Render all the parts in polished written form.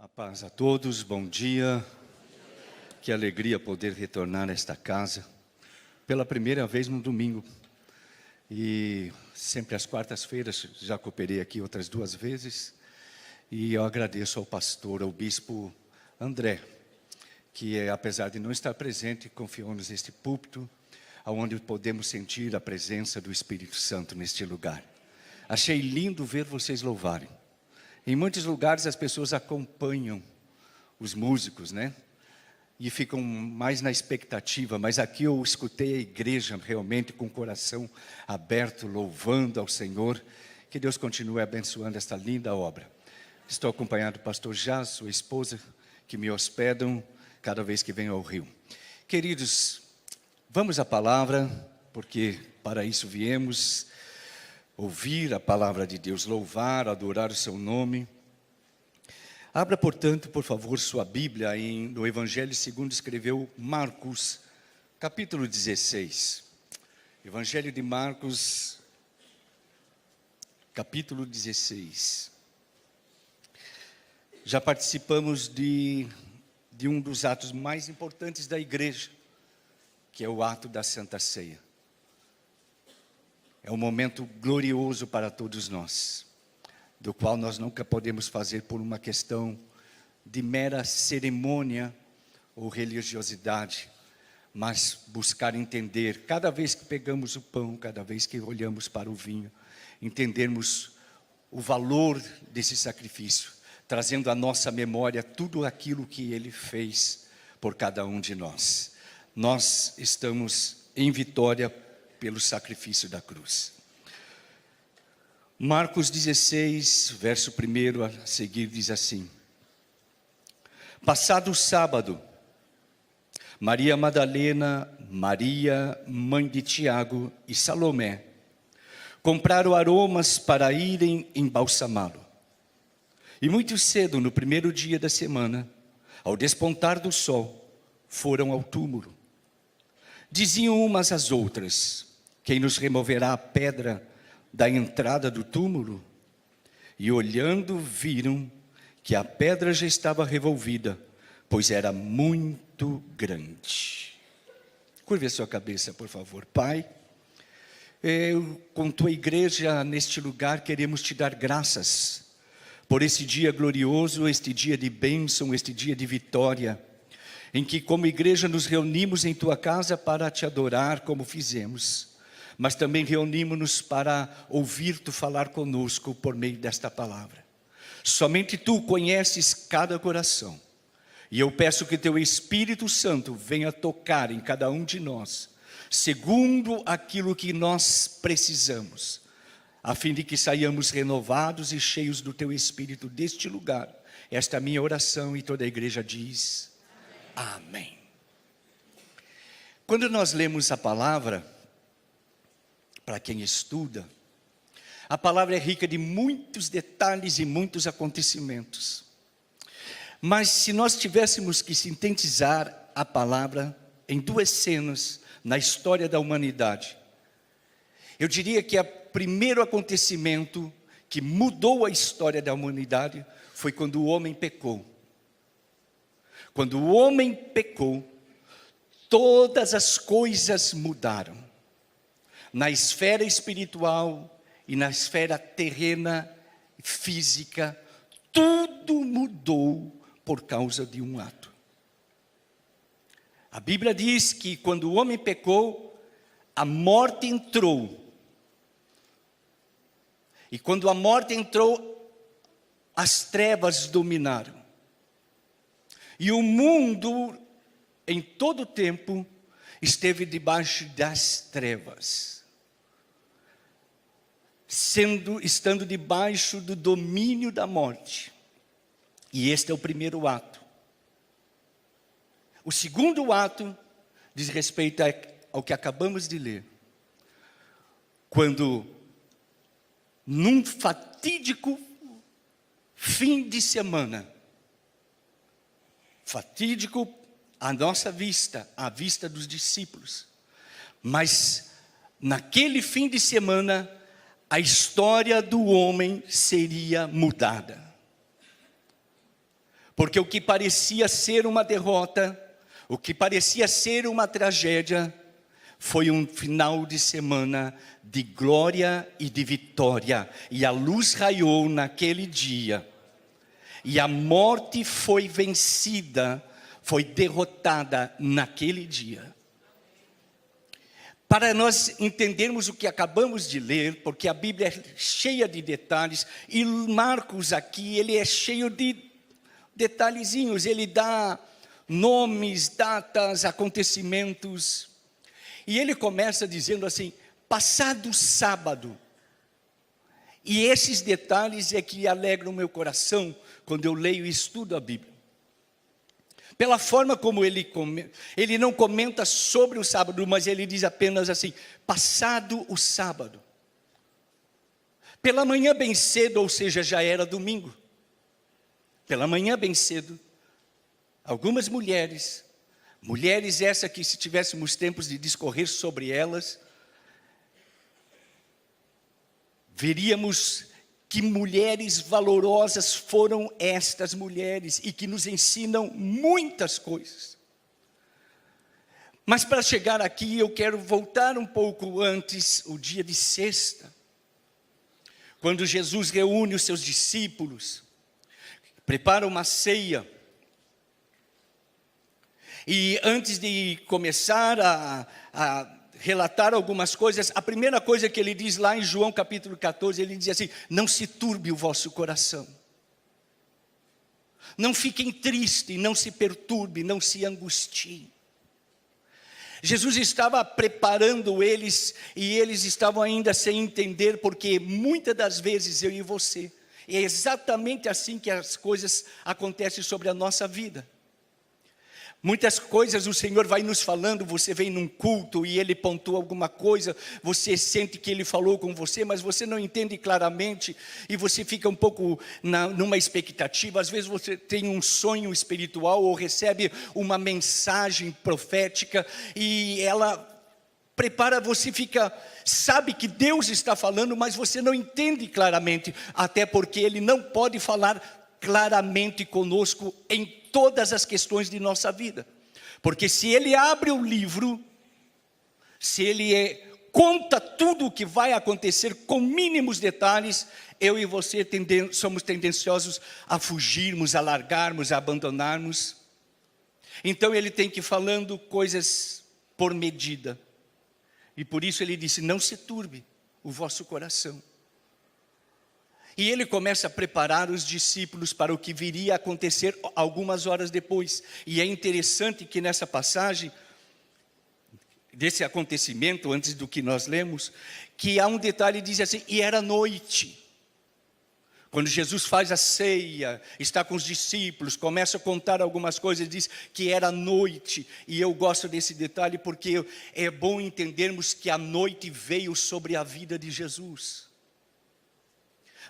A paz a todos, bom dia. Que alegria poder retornar a esta casa pela primeira vez no domingo. E sempre às quartas-feiras, já cooperei aqui outras 2 vezes. E eu agradeço ao pastor, ao bispo André, que apesar de não estar presente, confiou-nos este púlpito, onde podemos sentir a presença do Espírito Santo neste lugar. Achei lindo ver vocês louvarem. Em muitos lugares as pessoas acompanham os músicos, né? E ficam mais na expectativa, mas aqui eu escutei a igreja realmente com o coração aberto, louvando ao Senhor. Que Deus continue abençoando esta linda obra. Estou acompanhado do pastor Jaz, sua esposa, que me hospedam cada vez que venho ao Rio. Queridos, vamos à palavra, porque para isso viemos. Ouvir a palavra de Deus, louvar, adorar o seu nome. Abra, portanto, por favor, sua Bíblia no Evangelho segundo escreveu Marcos, capítulo 16. Evangelho de Marcos, capítulo 16. Já participamos de um dos atos mais importantes da igreja, que é o ato da Santa Ceia. É um momento glorioso para todos nós, do qual nós nunca podemos fazer por uma questão de mera cerimônia ou religiosidade, mas buscar entender, cada vez que pegamos o pão, cada vez que olhamos para o vinho, entendermos o valor desse sacrifício, trazendo à nossa memória tudo aquilo que Ele fez por cada um de nós. Nós estamos em vitória pelo sacrifício da cruz. Marcos 16, verso 1 a seguir diz assim: Passado o sábado, Maria Madalena, Maria, mãe de Tiago e Salomé, compraram aromas para irem embalsamá-lo. E muito cedo, no primeiro dia da semana, ao despontar do sol, foram ao túmulo. Diziam umas às outras: quem nos removerá a pedra da entrada do túmulo? E olhando viram que a pedra já estava revolvida, pois era muito grande. Curve a sua cabeça, por favor. Pai, com tua igreja neste lugar queremos te dar graças por esse dia glorioso, este dia de bênção, este dia de vitória, em que como igreja nos reunimos em tua casa para te adorar como fizemos, mas também reunimos-nos para ouvir tu falar conosco por meio desta palavra. Somente tu conheces cada coração, e eu peço que teu Espírito Santo venha tocar em cada um de nós, segundo aquilo que nós precisamos, a fim de que saiamos renovados e cheios do teu Espírito deste lugar. Esta é a minha oração, e toda a igreja diz amém. Quando nós lemos a palavra, para quem estuda, a palavra é rica de muitos detalhes e muitos acontecimentos. Mas se nós tivéssemos que sintetizar a palavra em 2 cenas na história da humanidade, eu diria que o primeiro acontecimento que mudou a história da humanidade foi quando o homem pecou. Quando o homem pecou, todas as coisas mudaram. Na esfera espiritual e na esfera terrena, física, tudo mudou por causa de um ato. A Bíblia diz que quando o homem pecou, a morte entrou. E quando a morte entrou, as trevas dominaram. E o mundo, em todo o tempo, esteve debaixo das trevas, estando debaixo do domínio da morte. E este é o primeiro ato. O segundo ato diz respeito ao que acabamos de ler. Quando, num fatídico fim de semana, fatídico à nossa vista, à vista dos discípulos, mas naquele fim de semana, a história do homem seria mudada. Porque o que parecia ser uma derrota, o que parecia ser uma tragédia, foi um final de semana de glória e de vitória. E a luz raiou naquele dia. E a morte foi vencida, foi derrotada naquele dia. Para nós entendermos o que acabamos de ler, porque a Bíblia é cheia de detalhes, e Marcos aqui, ele é cheio de detalhezinhos, ele dá nomes, datas, acontecimentos, e ele começa dizendo assim, passado sábado, e esses detalhes é que alegram o meu coração, quando eu leio e estudo a Bíblia. Pela forma como ele não comenta sobre o sábado, mas ele diz apenas assim, passado o sábado. Pela manhã bem cedo, ou seja, já era domingo. Pela manhã bem cedo, algumas mulheres essa que se tivéssemos tempos de discorrer sobre elas, veríamos que mulheres valorosas foram estas mulheres e que nos ensinam muitas coisas. Mas para chegar aqui eu quero voltar um pouco antes, o dia de sexta, quando Jesus reúne os seus discípulos, prepara uma ceia, e antes de começar a relatar algumas coisas, a primeira coisa que ele diz lá em João capítulo 14, ele diz assim, não se turbe o vosso coração. Não fiquem tristes, não se perturbe, não se angustiem. Jesus estava preparando eles, e eles estavam ainda sem entender, porque muitas das vezes eu e você, é exatamente assim que as coisas acontecem sobre a nossa vida. Muitas coisas o Senhor vai nos falando, você vem num culto e Ele pontua alguma coisa, você sente que Ele falou com você, mas você não entende claramente, e você fica um pouco numa expectativa. Às vezes você tem um sonho espiritual, ou recebe uma mensagem profética, e ela prepara, você sabe que Deus está falando, mas você não entende claramente, até porque Ele não pode falar claramente conosco em todas as questões de nossa vida, porque se Ele abre o livro, se Ele conta tudo o que vai acontecer com mínimos detalhes, eu e você somos tendenciosos a fugirmos, a largarmos, a abandonarmos. Então Ele tem que ir falando coisas por medida, e por isso Ele disse, não se turbe o vosso coração. E Ele começa a preparar os discípulos para o que viria a acontecer algumas horas depois. E é interessante que nessa passagem, desse acontecimento, antes do que nós lemos, que há um detalhe, diz assim, e era noite. Quando Jesus faz a ceia, está com os discípulos, começa a contar algumas coisas, diz que era noite. E eu gosto desse detalhe porque é bom entendermos que a noite veio sobre a vida de Jesus.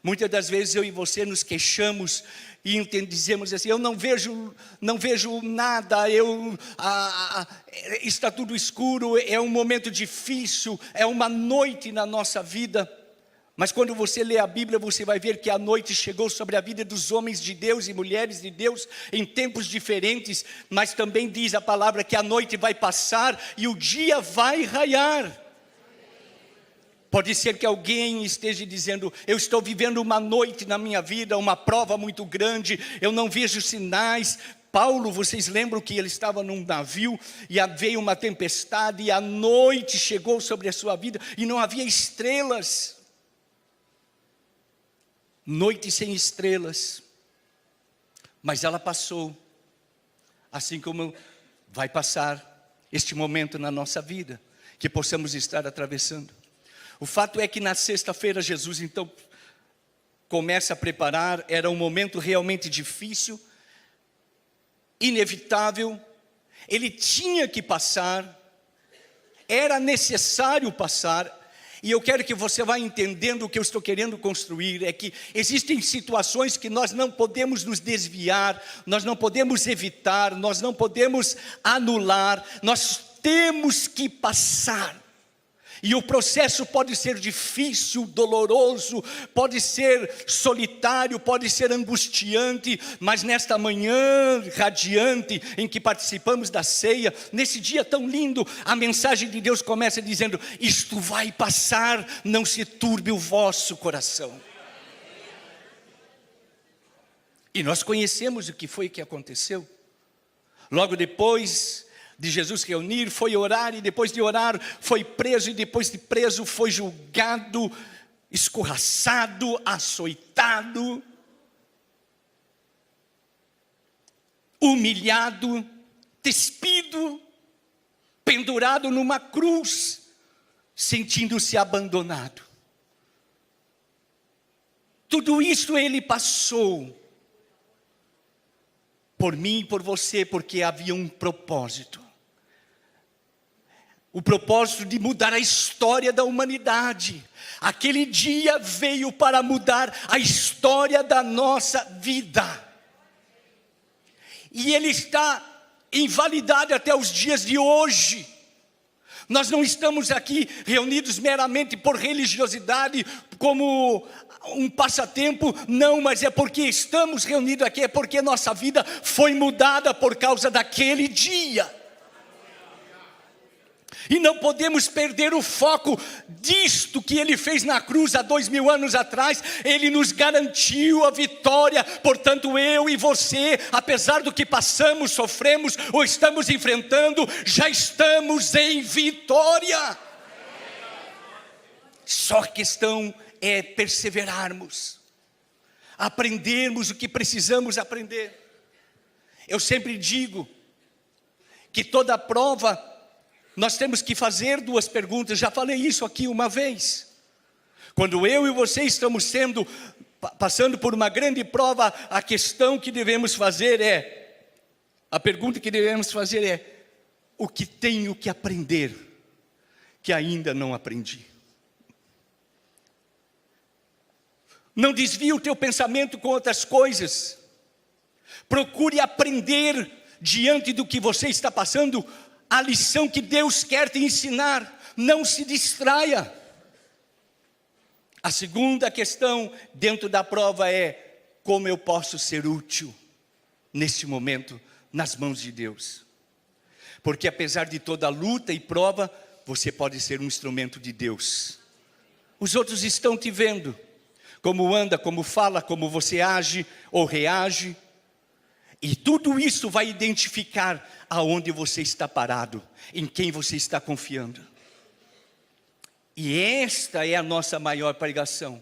Muitas das vezes eu e você nos queixamos e dizemos assim, eu não vejo nada, está tudo escuro, é um momento difícil, é uma noite na nossa vida. Mas quando você lê a Bíblia, você vai ver que a noite chegou sobre a vida dos homens de Deus e mulheres de Deus em tempos diferentes, mas também diz a palavra que a noite vai passar e o dia vai raiar. Pode ser que alguém esteja dizendo, eu estou vivendo uma noite na minha vida, uma prova muito grande, eu não vejo sinais. Paulo, vocês lembram que ele estava num navio e veio uma tempestade e a noite chegou sobre a sua vida e não havia estrelas. Noite sem estrelas, mas ela passou, assim como vai passar este momento na nossa vida, que possamos estar atravessando. O fato é que na sexta-feira Jesus então começa a preparar, era um momento realmente difícil, inevitável, ele tinha que passar, era necessário passar. E eu quero que você vá entendendo o que eu estou querendo construir, é que existem situações que nós não podemos nos desviar, nós não podemos evitar, nós não podemos anular, nós temos que passar. E o processo pode ser difícil, doloroso, pode ser solitário, pode ser angustiante, mas nesta manhã radiante em que participamos da ceia, nesse dia tão lindo, a mensagem de Deus começa dizendo: isto vai passar, não se turbe o vosso coração. E nós conhecemos o que foi que aconteceu. Logo depois de Jesus reunir, foi orar, e depois de orar foi preso, e depois de preso foi julgado, escorraçado, açoitado, humilhado, despido, pendurado numa cruz, sentindo-se abandonado. Tudo isso ele passou por mim e por você, porque havia um propósito. O propósito de mudar a história da humanidade. Aquele dia veio para mudar a história da nossa vida. E ele está em validade até os dias de hoje. Nós não estamos aqui reunidos meramente por religiosidade, como um passatempo, não, mas é porque estamos reunidos aqui, é porque nossa vida foi mudada por causa daquele dia. E não podemos perder o foco disto que ele fez na cruz há 2000 anos atrás. Ele nos garantiu a vitória. Portanto, eu e você, apesar do que passamos, sofremos ou estamos enfrentando, já estamos em vitória. Só a questão é perseverarmos, aprendermos o que precisamos aprender. Eu sempre digo que toda prova nós temos que fazer duas perguntas. Já falei isso aqui uma vez. Quando eu e você estamos passando por uma grande prova, a questão que devemos fazer a pergunta que devemos fazer é: o que tenho que aprender que ainda não aprendi? Não desvie o teu pensamento com outras coisas. Procure aprender diante do que você está passando a lição que Deus quer te ensinar. Não se distraia. A segunda questão dentro da prova é: como eu posso ser útil neste momento nas mãos de Deus? Porque apesar de toda a luta e prova, você pode ser um instrumento de Deus. Os outros estão te vendo, como anda, como fala, como você age ou reage. E tudo isso vai identificar aonde você está parado, em quem você está confiando. E esta é a nossa maior pregação.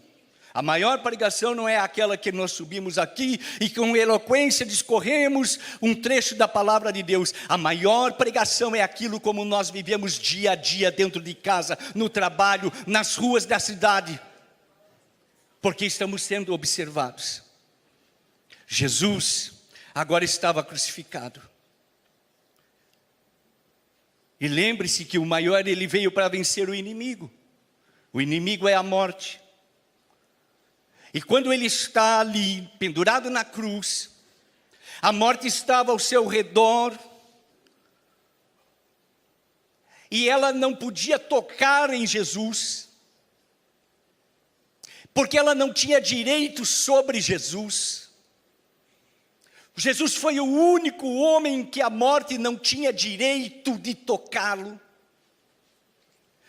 A maior pregação não é aquela que nós subimos aqui e com eloquência discorremos um trecho da palavra de Deus. A maior pregação é aquilo como nós vivemos dia a dia dentro de casa, no trabalho, nas ruas da cidade. Porque estamos sendo observados. Jesus agora estava crucificado. E lembre-se que o maior, ele veio para vencer o inimigo. O inimigo é a morte. E quando ele está ali, pendurado na cruz, a morte estava ao seu redor, e ela não podia tocar em Jesus, porque ela não tinha direito sobre Jesus. Jesus foi o único homem que a morte não tinha direito de tocá-lo.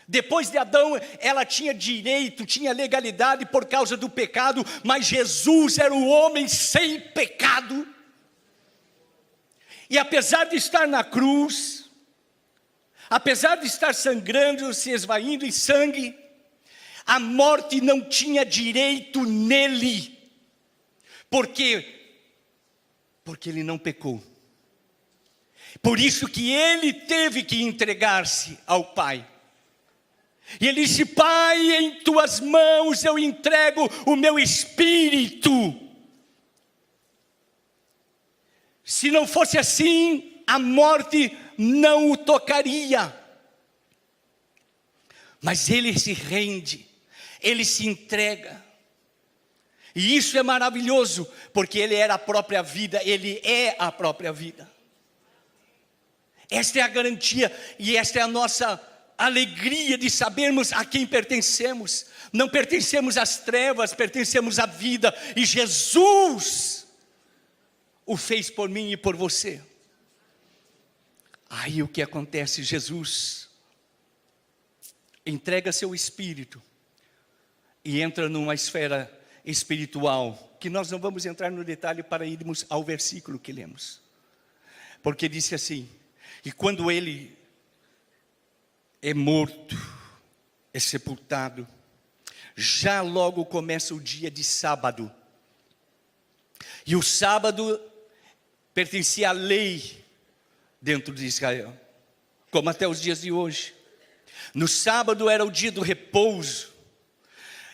Depois de Adão, ela tinha direito, tinha legalidade por causa do pecado, mas Jesus era o homem sem pecado. E apesar de estar na cruz, apesar de estar sangrando, se esvaindo em sangue, a morte não tinha direito nele. Porque ele não pecou. Por isso que ele teve que entregar-se ao Pai. E ele disse: Pai, em tuas mãos eu entrego o meu espírito. Se não fosse assim, a morte não o tocaria. Mas ele se rende, ele se entrega. E isso é maravilhoso, porque ele era a própria vida, ele é a própria vida. Esta é a garantia e esta é a nossa a alegria de sabermos a quem pertencemos. Não pertencemos às trevas, pertencemos à vida. E Jesus o fez por mim e por você. Aí o que acontece? Jesus entrega seu espírito e entra numa esfera espiritual, que nós não vamos entrar no detalhe para irmos ao versículo que lemos. Porque disse assim: e quando ele é morto, é sepultado, já logo começa o dia de sábado. E o sábado pertencia à lei dentro de Israel, como até os dias de hoje. No sábado era o dia do repouso,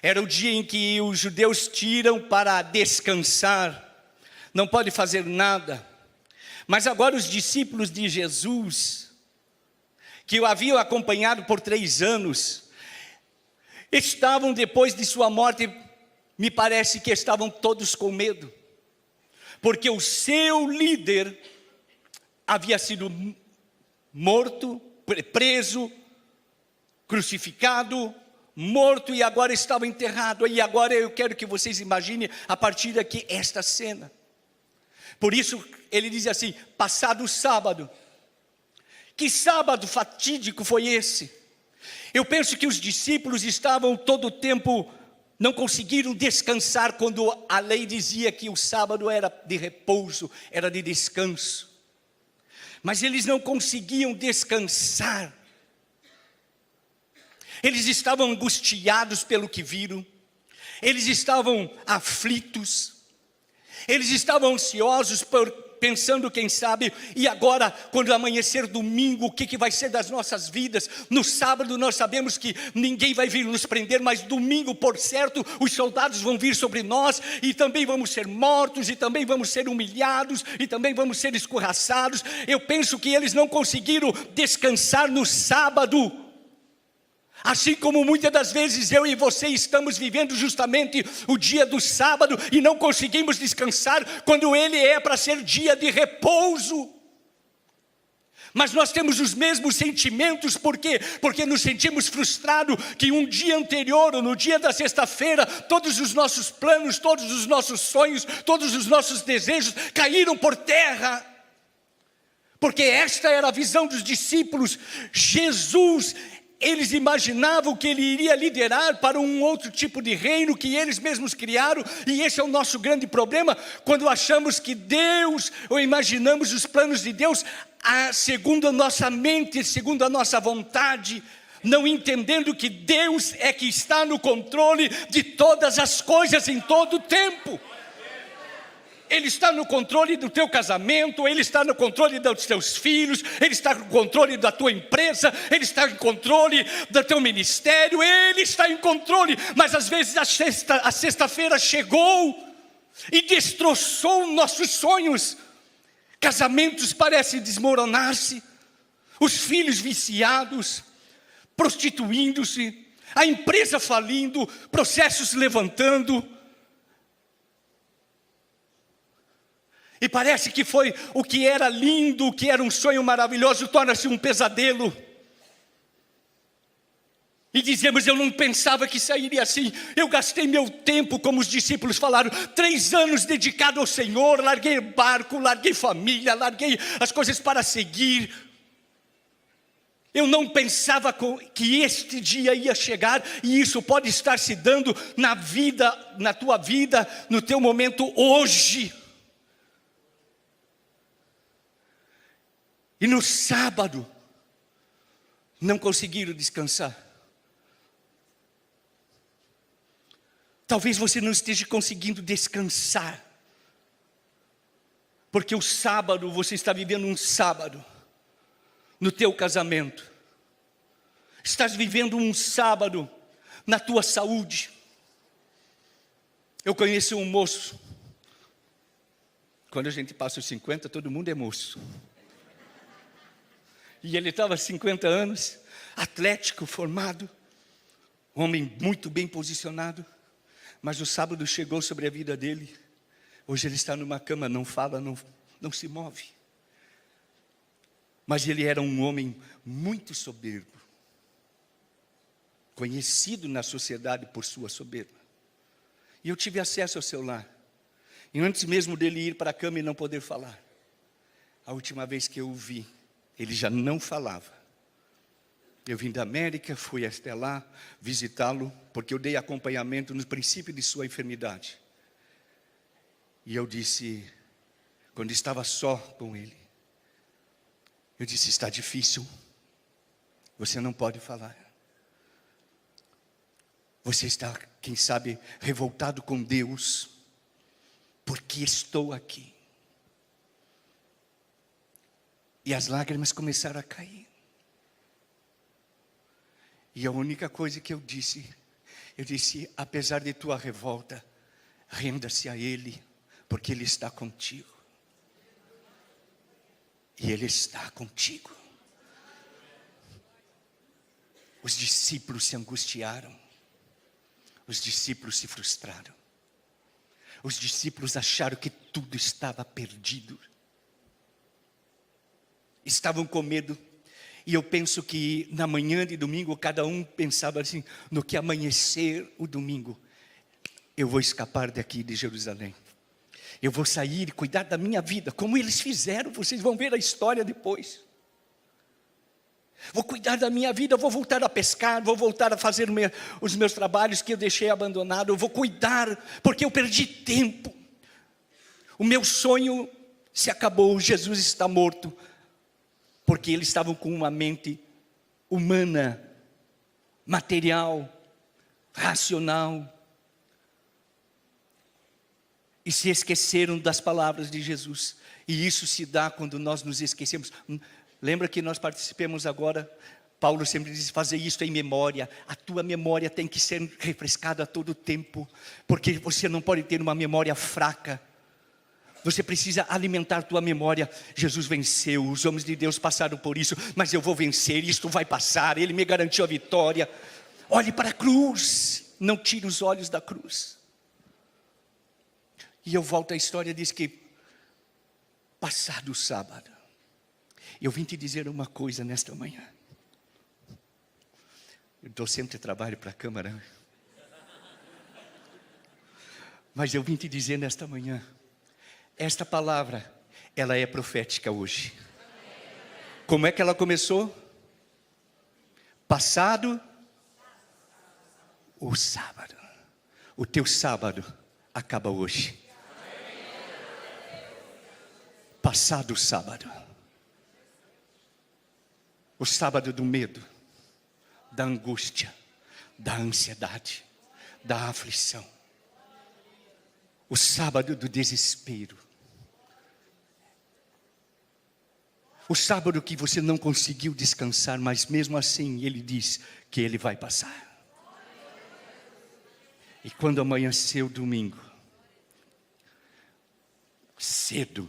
era o dia em que os judeus tiram para descansar, não pode fazer nada. Mas agora os discípulos de Jesus, que o haviam acompanhado por 3 anos, estavam depois de sua morte, me parece que estavam todos com medo, porque o seu líder havia sido morto, preso, crucificado, morto, e agora estava enterrado. E agora eu quero que vocês imaginem a partir daqui esta cena. Por isso ele diz assim: passado o sábado. Que sábado fatídico foi esse? Eu penso que os discípulos estavam todo o tempo, não conseguiram descansar, quando a lei dizia que o sábado era de repouso, era de descanso. Mas eles não conseguiam descansar. Eles estavam angustiados pelo que viram, eles estavam aflitos, eles estavam ansiosos, pensando, quem sabe, e agora, quando amanhecer domingo, o que vai ser das nossas vidas? No sábado nós sabemos que ninguém vai vir nos prender, mas domingo, por certo, os soldados vão vir sobre nós, e também vamos ser mortos, e também vamos ser humilhados, e também vamos ser escorraçados. Eu penso que eles não conseguiram descansar no sábado, assim como muitas das vezes eu e você estamos vivendo justamente o dia do sábado e não conseguimos descansar, quando ele é para ser dia de repouso. Mas nós temos os mesmos sentimentos. Por quê? Porque nos sentimos frustrados que um dia anterior, ou no dia da sexta-feira, todos os nossos planos, todos os nossos sonhos, todos os nossos desejos caíram por terra. Porque esta era a visão dos discípulos. Jesus, eles imaginavam que ele iria liderar para um outro tipo de reino que eles mesmos criaram, e esse é o nosso grande problema, quando achamos que Deus, ou imaginamos os planos de Deus segundo a nossa mente, segundo a nossa vontade, não entendendo que Deus é que está no controle de todas as coisas em todo o tempo. Ele está no controle do teu casamento, Ele está no controle dos teus filhos, Ele está no controle da tua empresa, Ele está em controle do teu ministério, Ele está em controle. Mas às vezes a sexta-feira chegou e destroçou nossos sonhos. Casamentos parecem desmoronar-se, os filhos viciados, prostituindo-se, a empresa falindo, processos levantando. E parece que foi o que era lindo, o que era um sonho maravilhoso, torna-se um pesadelo. E dizemos: eu não pensava que sairia assim. Eu gastei meu tempo, como os discípulos falaram, 3 anos dedicado ao Senhor. Larguei barco, larguei família, larguei as coisas para seguir. Eu não pensava que este dia ia chegar. E isso pode estar se dando na vida, na tua vida, no teu momento hoje. E no sábado, não conseguiram descansar. Talvez você não esteja conseguindo descansar, porque o sábado, você está vivendo um sábado no teu casamento. Estás vivendo um sábado na tua saúde. Eu conheci um moço. Quando a gente passa os 50, todo mundo é moço. E ele estava 50 anos, atlético, formado, homem muito bem posicionado. Mas o sábado chegou sobre a vida dele. Hoje ele está numa cama, não fala, não se move. Mas ele era um homem muito soberbo. conhecido na sociedade por sua soberba. E eu tive acesso ao celular. E antes mesmo dele ir para a cama e não poder falar, a última vez que eu o vi, ele já não falava. Eu vim da América, fui até lá visitá-lo, porque eu dei acompanhamento no princípio de sua enfermidade. E eu disse, quando estava só com ele, eu disse, está difícil, você não pode falar. Você está, quem sabe, revoltado com Deus, porque estou aqui. E as lágrimas começaram a cair. E a única coisa que eu disse, apesar de tua revolta, renda-se a Ele, porque Ele está contigo. E Ele está contigo. Os discípulos se angustiaram. Os discípulos se frustraram. Os discípulos acharam que tudo estava perdido. Estavam com medo. E eu penso que na manhã de domingo, cada um pensava assim, no que amanhecer o domingo, eu vou escapar daqui de Jerusalém. Eu vou sair e cuidar da minha vida, como eles fizeram, vocês vão ver a história depois. Vou cuidar da minha vida, vou voltar a pescar, vou voltar a fazer os meus trabalhos que eu deixei abandonado, eu vou cuidar, porque eu perdi tempo. O meu sonho se acabou, Jesus está morto. Porque eles estavam com uma mente humana, material, racional. E se esqueceram das palavras de Jesus. E isso se dá quando nós nos esquecemos. Lembra que nós participamos agora? Paulo sempre diz, fazer isso em memória. A tua memória tem que ser refrescada a todo tempo. Porque você não pode ter uma memória fraca. Você precisa alimentar tua memória. Jesus venceu, os homens de Deus passaram por isso, mas eu vou vencer, isto vai passar, Ele me garantiu a vitória. Olhe para a cruz, não tire os olhos da cruz. E eu volto à história, diz que passado o sábado, eu vim te dizer uma coisa nesta manhã. Eu dou sempre trabalho para a câmara, mas eu vim te dizer nesta manhã, esta palavra, ela é profética hoje. Como é que ela começou? Passado o sábado. O teu sábado acaba hoje. Passado o sábado. O sábado do medo, da angústia, da ansiedade, da aflição. O sábado do desespero. O sábado que você não conseguiu descansar, mas mesmo assim Ele diz que Ele vai passar. E quando amanheceu o domingo, cedo,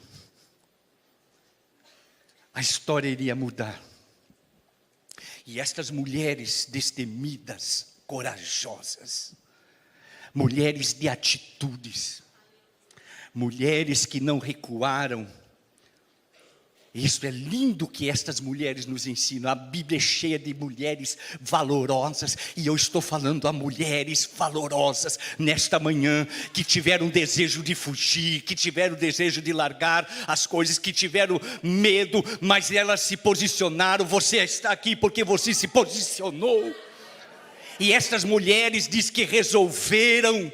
a história iria mudar. E estas mulheres destemidas, corajosas, mulheres de atitudes, mulheres que não recuaram. Isso é lindo que estas mulheres nos ensinam. A Bíblia é cheia de mulheres valorosas. E eu estou falando a mulheres valorosas nesta manhã, que tiveram desejo de fugir, que tiveram desejo de largar as coisas, que tiveram medo, mas elas se posicionaram. Você está aqui porque você se posicionou. E estas mulheres diz que resolveram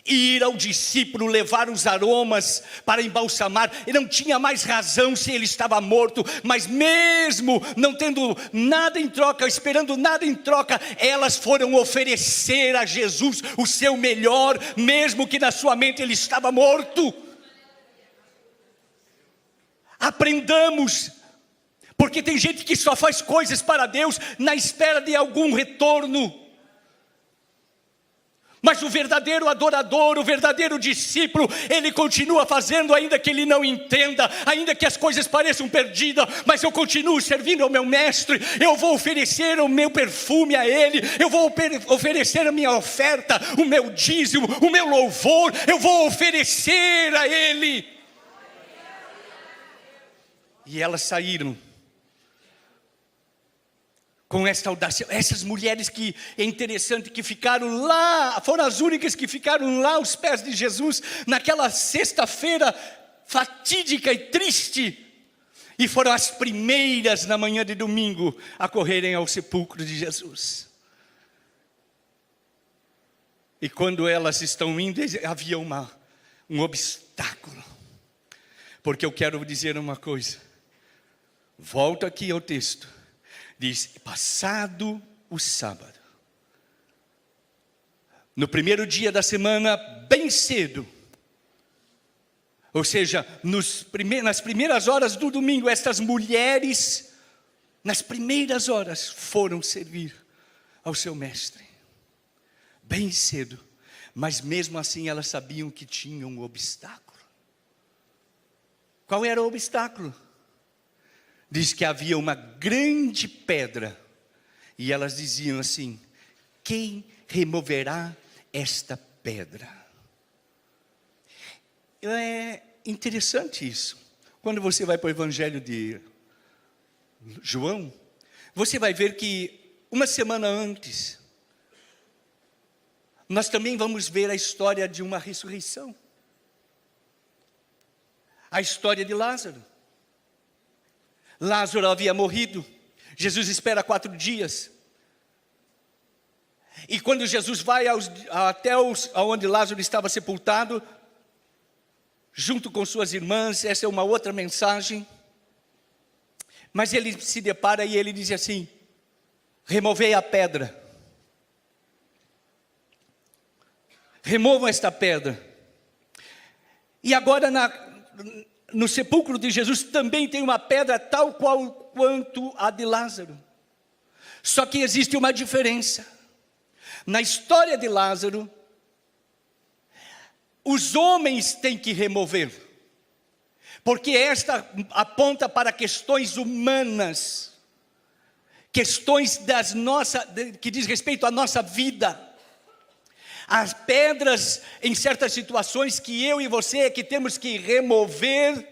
ir ao discípulo, levar os aromas para embalsamar. Ele não tinha mais razão se ele estava morto, mas mesmo não tendo nada em troca, esperando nada em troca, elas foram oferecer a Jesus o seu melhor, mesmo que na sua mente ele estava morto. Aprendamos, porque tem gente que só faz coisas para Deus na espera de algum retorno. Mas o verdadeiro adorador, o verdadeiro discípulo, ele continua fazendo ainda que ele não entenda, ainda que as coisas pareçam perdidas, mas eu continuo servindo ao meu mestre, eu vou oferecer o meu perfume a ele, eu vou oferecer a minha oferta, o meu dízimo, o meu louvor, eu vou oferecer a ele. E elas saíram com esta audácia. Essas mulheres que, é interessante, que ficaram lá, foram as únicas que ficaram lá aos pés de Jesus, naquela sexta-feira fatídica e triste, e foram as primeiras na manhã de domingo a correrem ao sepulcro de Jesus. E quando elas estão indo, havia um obstáculo. Porque eu quero dizer uma coisa. Volto aqui ao texto. Diz, passado o sábado, no primeiro dia da semana, bem cedo, ou seja, nas primeiras horas do domingo, estas mulheres, nas primeiras horas, foram servir ao seu mestre. Bem cedo, mas mesmo assim elas sabiam que tinham um obstáculo. Qual era o obstáculo? Diz que havia uma grande pedra, e elas diziam assim, quem removerá esta pedra? É interessante isso. Quando você vai para o Evangelho de João, você vai ver que uma semana antes, nós também vamos ver a história de uma ressurreição. A história de Lázaro. Lázaro havia morrido. Jesus espera 4 dias. E quando Jesus vai até onde Lázaro estava sepultado, junto com suas irmãs, essa é uma outra mensagem. Mas ele se depara e ele diz assim, removei a pedra. Removam esta pedra. E agora no sepulcro de Jesus também tem uma pedra tal qual quanto a de Lázaro. Só que existe uma diferença. Na história de Lázaro, os homens têm que remover, porque esta aponta para questões humanas, questões que diz respeito à nossa vida. As pedras, em certas situações, que eu e você é que temos que remover,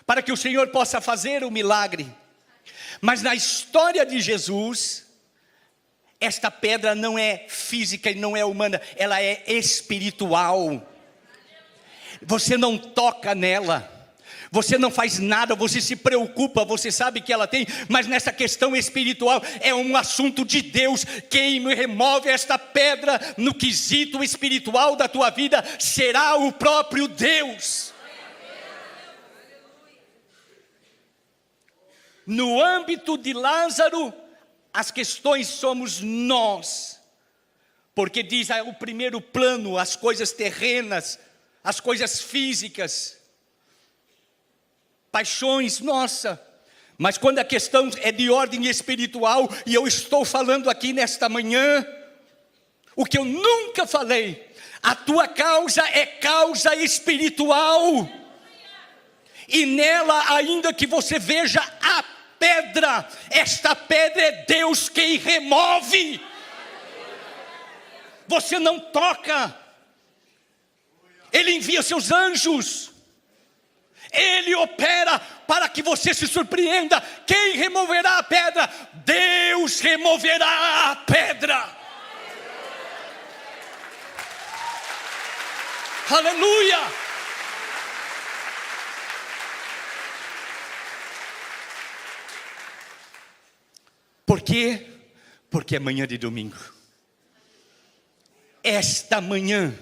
para que o Senhor possa fazer o milagre. Mas na história de Jesus, esta pedra não é física e não é humana, ela é espiritual. Você não toca nela. Você não faz nada, você se preocupa, você sabe que ela tem, mas nessa questão espiritual é um assunto de Deus. Quem remove esta pedra no quesito espiritual da tua vida será o próprio Deus. No âmbito de Lázaro, as questões somos nós, porque diz o primeiro plano, as coisas terrenas, as coisas físicas, paixões, nossa, mas quando a questão é de ordem espiritual, e eu estou falando aqui nesta manhã, o que eu nunca falei, a tua causa é causa espiritual, e nela, ainda que você veja a pedra, esta pedra é Deus quem remove, você não toca, Ele envia seus anjos, Ele opera para que você se surpreenda. Quem removerá a pedra? Deus removerá a pedra. Aleluia! Por quê? Porque é manhã de domingo. Esta manhã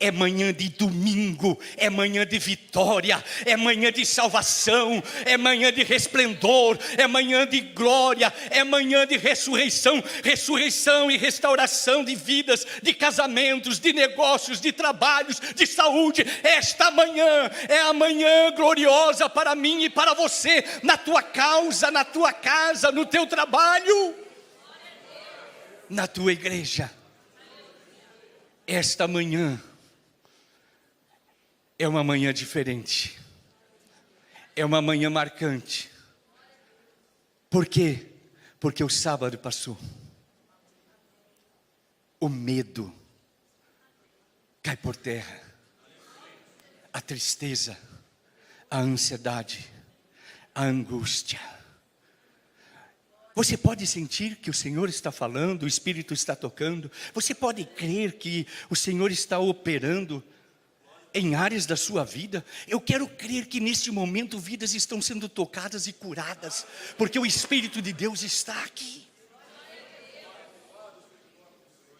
é manhã de domingo, é manhã de vitória, é manhã de salvação, é manhã de resplendor, é manhã de glória, é manhã de ressurreição, ressurreição e restauração de vidas, de casamentos, de negócios, de trabalhos, de saúde. Esta manhã é a manhã gloriosa para mim e para você, na tua causa, na tua casa, no teu trabalho, na tua igreja. Esta manhã é uma manhã diferente, é uma manhã marcante. Por quê? Porque o sábado passou, o medo cai por terra, a tristeza, a ansiedade, a angústia. Você pode sentir que o Senhor está falando, o Espírito está tocando. Você pode crer que o Senhor está operando em áreas da sua vida. Eu quero crer que neste momento vidas estão sendo tocadas e curadas, porque o Espírito de Deus está aqui.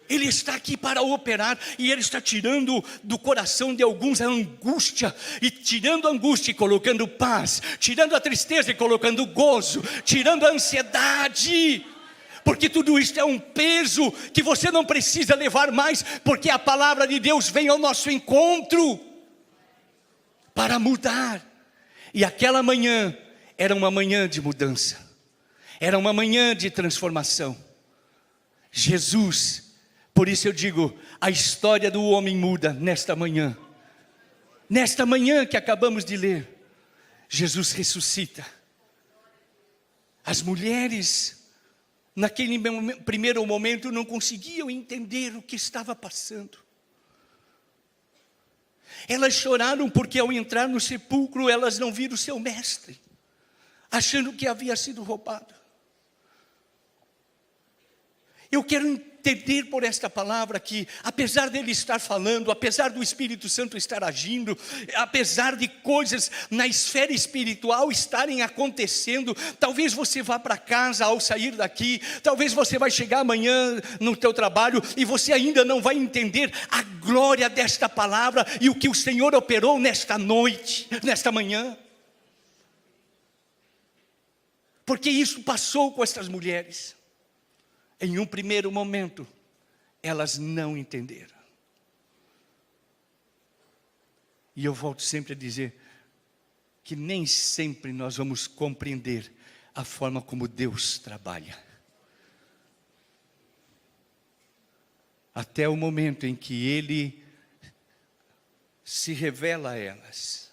Ele está aqui para operar, e Ele está tirando do coração de alguns a angústia, e tirando a angústia e colocando paz, tirando a tristeza e colocando gozo, tirando a ansiedade, porque tudo isso é um peso que você não precisa levar mais, porque a palavra de Deus vem ao nosso encontro para mudar. E aquela manhã era uma manhã de mudança, era uma manhã de transformação. Jesus, por isso eu digo, a história do homem muda nesta manhã. Nesta manhã que acabamos de ler, Jesus ressuscita. As mulheres, naquele primeiro momento, não conseguiam entender o que estava passando. Elas choraram porque ao entrar no sepulcro, elas não viram o seu mestre, achando que havia sido roubado. Eu quero entender por esta palavra que, apesar dele estar falando, apesar do Espírito Santo estar agindo, apesar de coisas na esfera espiritual estarem acontecendo, talvez você vá para casa ao sair daqui, talvez você vai chegar amanhã no teu trabalho e você ainda não vai entender a glória desta palavra e o que o Senhor operou nesta noite, nesta manhã. Porque isso passou com estas mulheres. Em um primeiro momento, elas não entenderam. E eu volto sempre a dizer que nem sempre nós vamos compreender a forma como Deus trabalha. Até o momento em que Ele se revela a elas.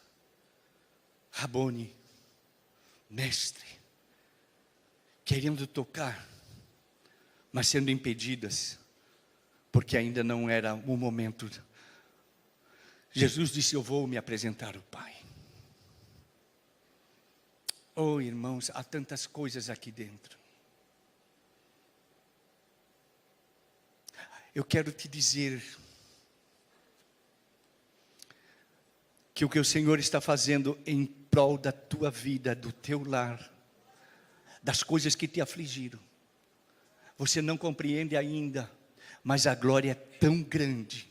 Rabone, mestre, querendo tocar, mas sendo impedidas, porque ainda não era o momento. Jesus disse: eu vou me apresentar ao Pai. Oh, irmãos, há tantas coisas aqui dentro. Eu quero te dizer que o que o Senhor está fazendo em prol da tua vida, do teu lar, das coisas que te afligiram, você não compreende ainda, mas a glória é tão grande.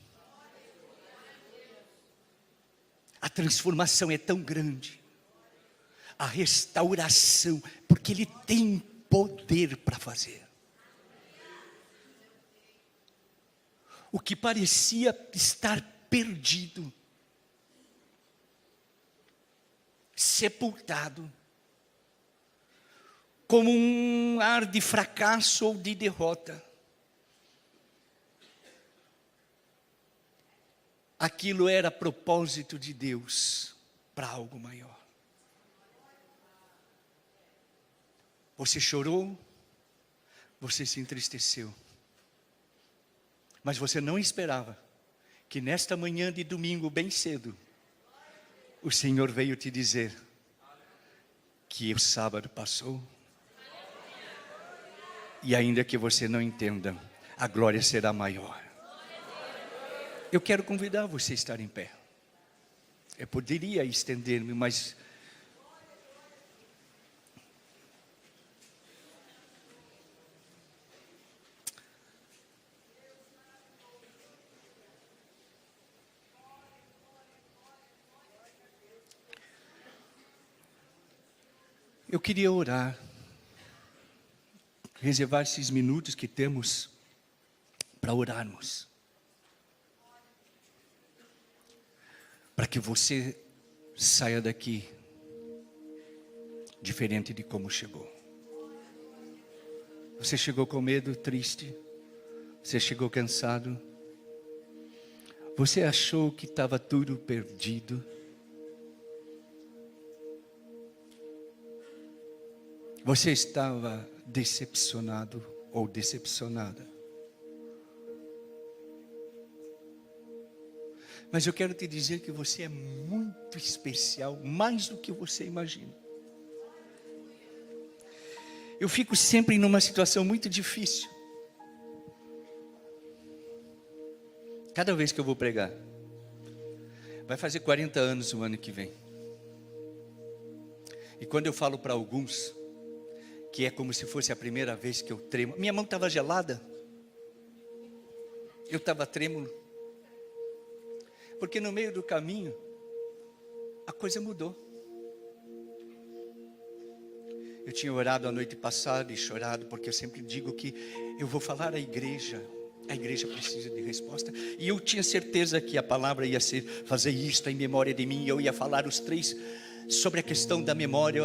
A transformação é tão grande. A restauração, porque Ele tem poder para fazer. O que parecia estar perdido, sepultado, como um ar de fracasso ou de derrota. Aquilo era propósito de Deus para algo maior. Você chorou, você se entristeceu, mas você não esperava que nesta manhã de domingo, bem cedo, o Senhor veio te dizer que o sábado passou. E ainda que você não entenda, a glória será maior. Eu quero convidar você a estar em pé. Eu poderia estender-me, mas eu queria orar, reservar esses minutos que temos para orarmos, para que você saia daqui diferente de como chegou. Você chegou com medo, triste, você chegou cansado, você achou que estava tudo perdido, você estava decepcionado ou decepcionada. Mas eu quero te dizer que você é muito especial, mais do que você imagina. eu fico sempre numa situação muito difícil. Cada vez que eu vou pregar. Vai fazer 40 anos o ano que vem. E quando eu falo para alguns que é como se fosse a primeira vez que eu tremo, minha mão estava gelada, eu estava trêmulo, porque no meio do caminho a coisa mudou. Eu tinha orado a noite passada e chorado, porque eu sempre digo que eu vou falar à igreja. A igreja precisa de resposta. E eu tinha certeza que a palavra ia ser fazer isto em memória de mim. Eu ia falar os três sobre a questão da memória,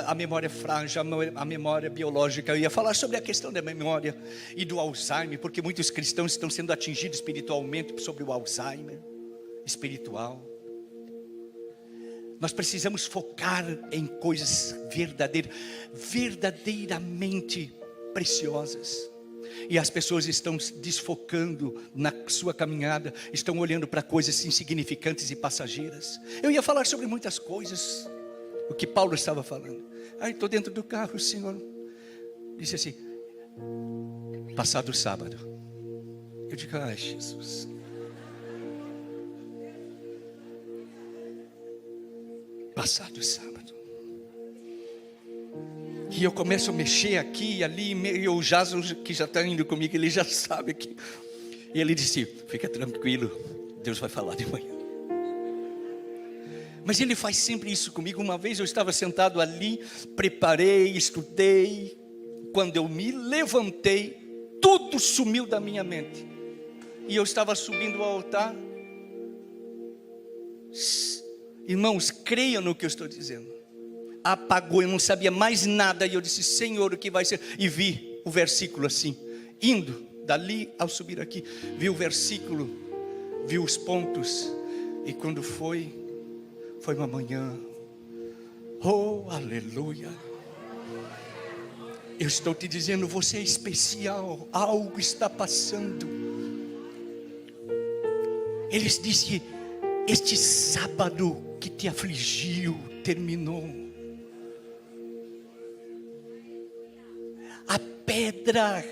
a memória frágil, a memória biológica. Eu ia falar sobre a questão da memória e do Alzheimer, porque muitos cristãos estão sendo atingidos espiritualmente sobre o Alzheimer espiritual. Nós precisamos focar em coisas verdadeiramente preciosas. E as pessoas estão desfocando na sua caminhada, estão olhando para coisas insignificantes e passageiras. Eu ia falar sobre muitas coisas, o que Paulo estava falando. Aí estou dentro do carro, o Senhor disse assim, passado o sábado. Eu digo, ai Jesus. Passado o sábado. E eu começo a mexer aqui e ali, e o Jason, que já está indo comigo, ele já sabe que. E ele disse, fica tranquilo, Deus vai falar de manhã. Mas ele faz sempre isso comigo. Uma vez eu estava sentado ali, preparei, estudei. Quando eu me levantei, tudo sumiu da minha mente. E eu estava subindo ao altar. Irmãos, creiam no que eu estou dizendo. Apagou, eu não sabia mais nada. E eu disse, Senhor, o que vai ser? E vi o versículo assim, indo dali ao subir aqui, vi o versículo, vi os pontos. E quando foi uma manhã, oh aleluia. Eu estou te dizendo, você é especial, algo está passando. Eles disseram, este sábado que te afligiu, terminou. A pedra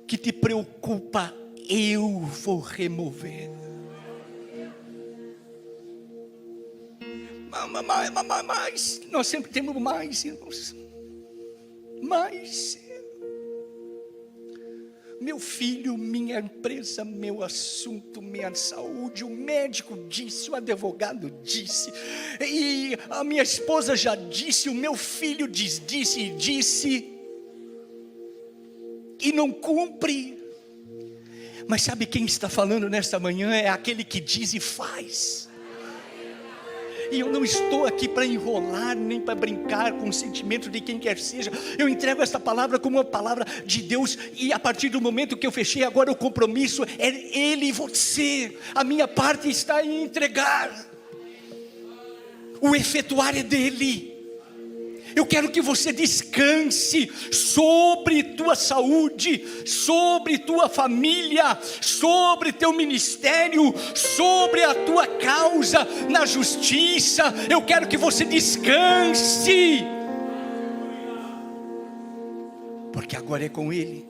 que te preocupa, eu vou remover. Mas nós sempre temos mais, irmãos. Mas meu filho, minha empresa, meu assunto, minha saúde, o médico disse, o advogado disse, e a minha esposa já disse, o meu filho disse, e não cumpre. Mas sabe quem está falando nesta manhã? É aquele que diz e faz. E eu não estou aqui para enrolar, nem para brincar com o sentimento de quem quer seja. Eu entrego esta palavra como uma palavra de Deus. E a partir do momento que eu fechei agora o compromisso, é Ele e você. A minha parte está em entregar. O efetuar é dEle. Eu quero que você descanse sobre tua saúde, sobre tua família, sobre teu ministério, sobre a tua causa na justiça. Eu quero que você descanse, porque agora é com Ele.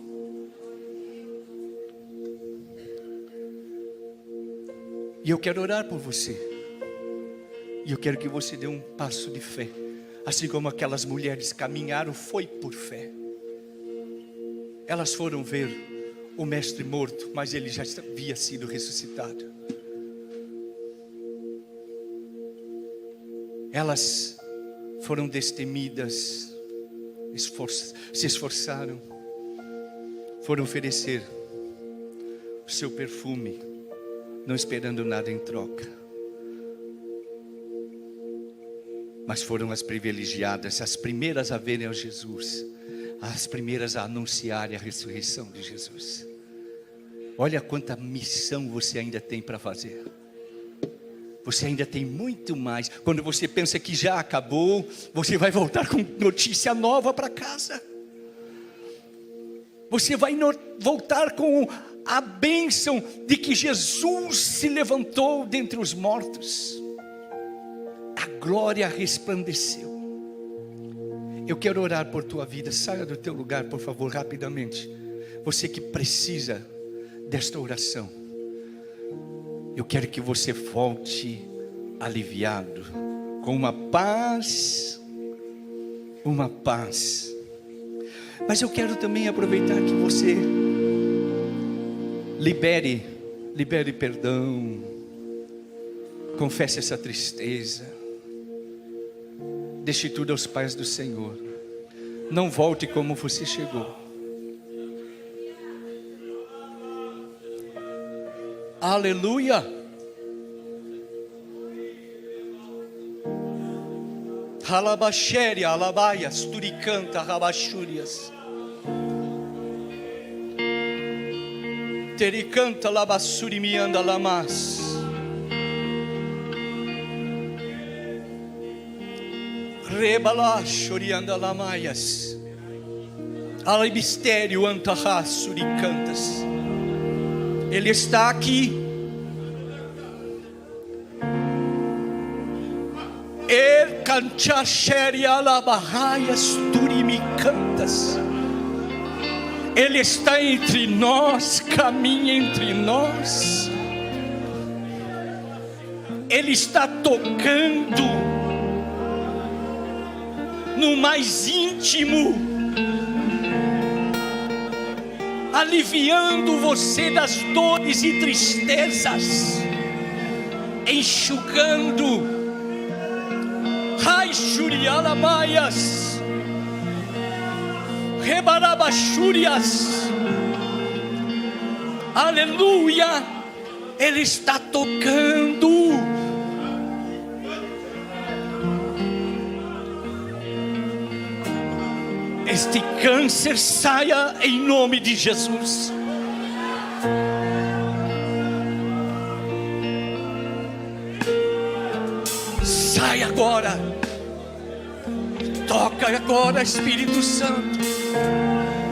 E eu quero orar por você. E eu quero que você dê um passo de fé. Assim como aquelas mulheres caminharam, foi por fé. Elas foram ver o mestre morto, mas ele já havia sido ressuscitado. Elas foram destemidas, se esforçaram, foram oferecer o seu perfume, não esperando nada em troca. Mas foram as privilegiadas, as primeiras a verem a Jesus, as primeiras a anunciarem a ressurreição de Jesus. Olha quanta missão você ainda tem para fazer. Você ainda tem muito mais. Quando você pensa que já acabou, você vai voltar com notícia nova para casa. Você vai voltar com a bênção de que Jesus se levantou dentre os mortos. A glória resplandeceu. Eu quero orar por tua vida. Saia do teu lugar, por favor, rapidamente. Você que precisa desta oração. Eu quero que você volte aliviado, com uma paz. Uma paz. Mas eu quero também aproveitar que você libere perdão. Confesse essa tristeza. Deixe tudo aos pés do Senhor. Não volte como você chegou. Aleluia. Alabaxéria, alabaias, turicanta, rabachúrias. Tericanta, labassurimianda, lamas. Rebalachorianda, lamaias. Alibistério, antarras, suricantas. Ele está aqui. Ele está entre nós, caminha entre nós. Ele está tocando no mais íntimo, aliviando você das dores e tristezas, enxugando. Ai, Shurialamaias, Rebarabachúrias, aleluia, Ele está tocando. Este câncer saia em nome de Jesus. Sai agora. Toca agora, Espírito Santo.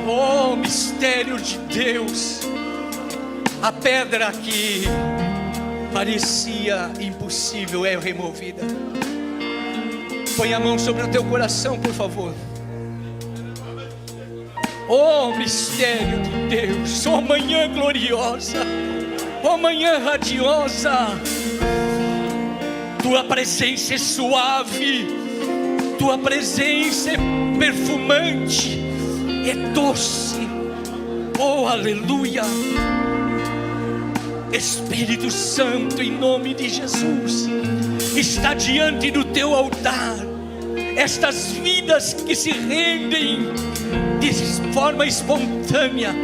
Oh, mistério de Deus. A pedra que parecia impossível é removida. Põe a mão sobre o teu coração, por favor. Oh, mistério de Deus. Oh, manhã gloriosa. Oh, manhã radiosa. Tua presença é suave. Tua presença é perfumante, é doce. Oh, aleluia. Espírito Santo, em nome de Jesus, está diante do teu altar estas vidas que se rendem de forma espontânea,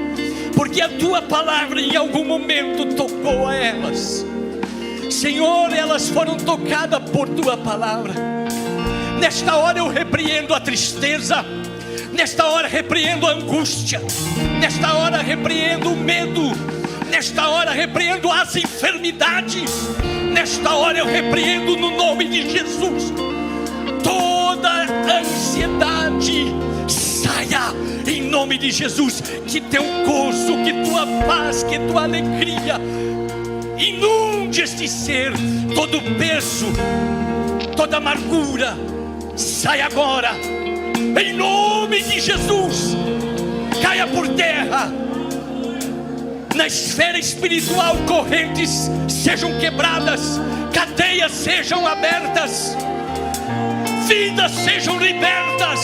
porque a tua palavra em algum momento tocou a elas. Senhor, elas foram tocadas por tua palavra. Nesta hora eu repreendo a tristeza. Nesta hora repreendo a angústia. Nesta hora repreendo o medo. Nesta hora repreendo as enfermidades. Nesta hora eu repreendo no nome de Jesus toda ansiedade. Saia em nome de Jesus. Que teu gozo, que tua paz, que tua alegria inunde este ser. Todo peso, toda amargura, sai agora, em nome de Jesus. Caia por terra. Na esfera espiritual, correntes sejam quebradas, cadeias sejam abertas, vidas sejam libertas,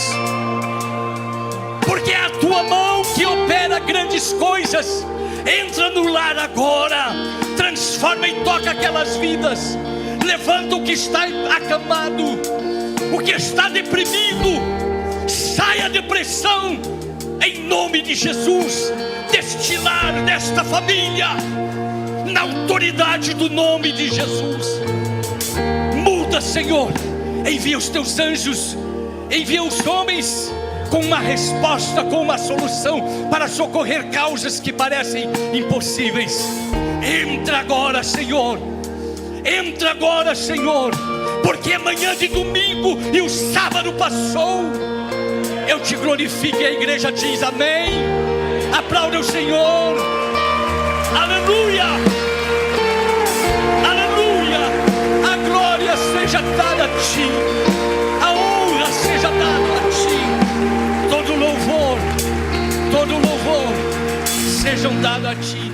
porque é a tua mão que opera grandes coisas. Entra no lar agora, transforma e toca aquelas vidas. Levanta o que está acamado, o que está deprimido. Sai a depressão em nome de Jesus. Deste lar, desta família, na autoridade do nome de Jesus. Muda, Senhor. Envia os teus anjos, envia os homens com uma resposta, com uma solução para socorrer causas que parecem impossíveis. Entra agora, Senhor. Entra agora, Senhor, porque é manhã de domingo e o sábado passou. Eu te glorifico e a igreja diz amém. Aplauda o Senhor. Aleluia. Aleluia. A glória seja dada a ti, a honra seja dada a ti. sejam dados a ti.